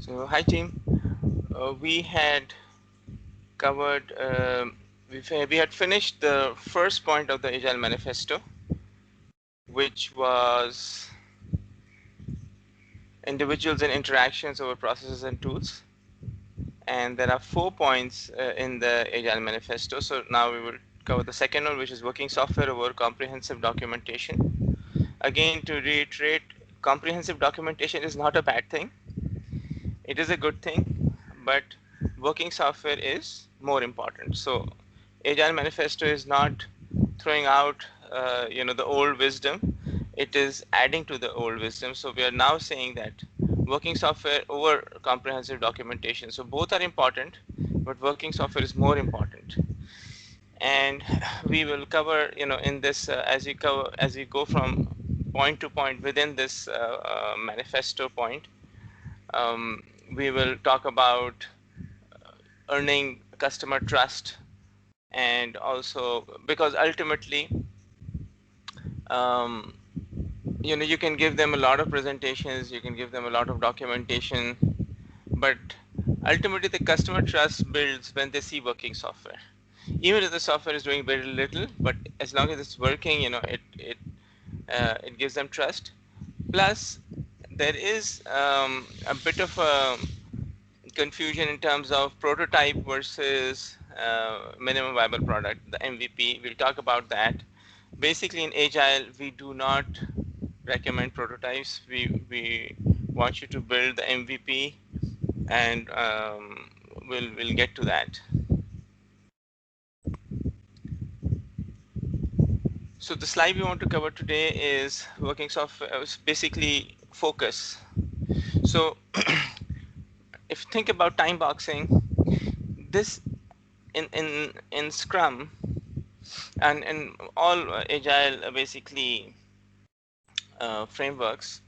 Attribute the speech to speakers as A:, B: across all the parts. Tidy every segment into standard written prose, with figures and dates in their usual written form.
A: So, hi team. We had covered, we had finished the first point of the Agile Manifesto, which was individuals and interactions over processes and tools. And there are 4 points in the Agile Manifesto. So now we will cover the second one, which is working software over comprehensive documentation. Again, to reiterate, comprehensive documentation is not a bad thing. It is a good thing, but working software is more important. So Agile Manifesto is not throwing out the old wisdom. It is adding to the old wisdom. So we are now saying that working software over comprehensive documentation. So both are important, but working software is more important. And we will cover, in this as we go from point to point within this manifesto point. We will talk about earning customer trust, and also because ultimately um, you can give them a lot of presentations, you can give them a lot of documentation, but ultimately the customer trust builds when they see working software. Even if the software is doing very little, but as long as it's working, it gives them trust. Plus there is a bit of a confusion in terms of prototype versus minimum viable product, the MVP. We'll talk about that. Basically, in Agile, we do not recommend prototypes. We want you to build the MVP, and we'll get to that. So the slide we want to cover today is working software, basically focus. So if you think about time boxing, this in Scrum and in all Agile basically frameworks,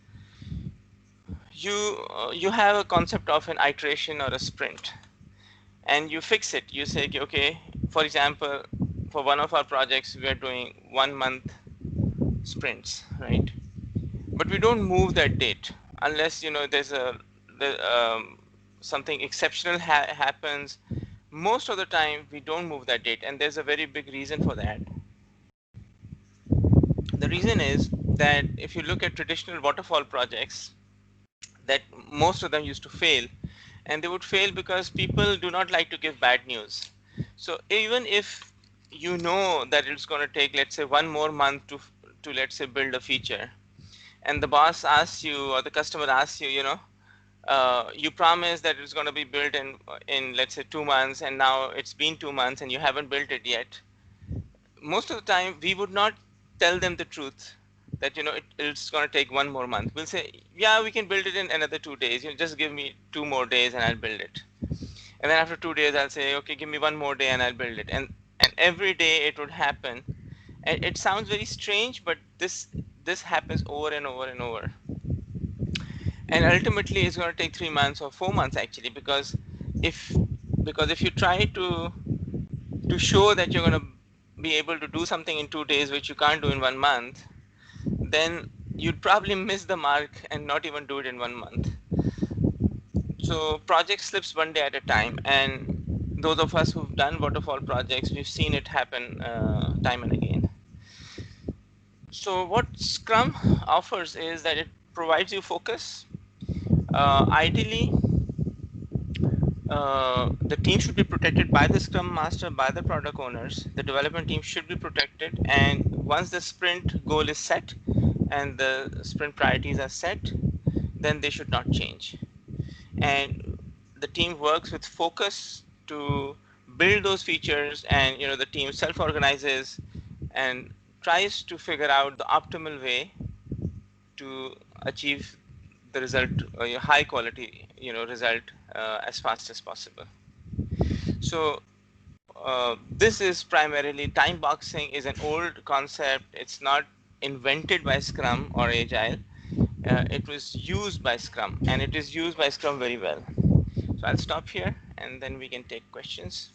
A: you have a concept of an iteration or a sprint, and you fix it. You say, okay, for example, for one of our projects, we are doing 1 month sprints, right? But we don't move that date unless there's something exceptional happens. Most of the time, we don't move that date, and there's a very big reason for that. The reason is that if you look at traditional waterfall projects, that most of them used to fail, and they would fail because people do not like to give bad news. So even if you know that it's going to take, let's say, 1 more month to let's say build a feature, and the boss asks you or the customer asks you, you promise that it's going to be built in let's say 2 months, and now it's been 2 months and you haven't built it yet. Most of the time we would not tell them the truth that it's going to take 1 more month. We'll say, yeah, we can build it in another 2 days, just give me 2 more days and I'll build it. And then after 2 days I'll say, okay, give me 1 more day and I'll build it. And every day it would happen. And it sounds very strange, but this happens over and over and over. And ultimately it's going to take 3 months or 4 months actually, because if you try to show that you're going to be able to do something in 2 days which you can't do in 1 month, then you'd probably miss the mark and not even do it in 1 month. So project slips one day at a time, and those of us who've done waterfall projects, we've seen it happen time and again. So what Scrum offers is that it provides you focus. Ideally, the team should be protected by the Scrum Master, by the product owners. The development team should be protected, and once the sprint goal is set and the sprint priorities are set, then they should not change. And the team works with focus to build those features, and the team self-organizes and tries to figure out the optimal way to achieve the result, high quality result as fast as possible. So this is primarily, time boxing is an old concept. It's not invented by Scrum or Agile. It was used by Scrum, and it is used by Scrum very well. So I'll stop here and then we can take questions.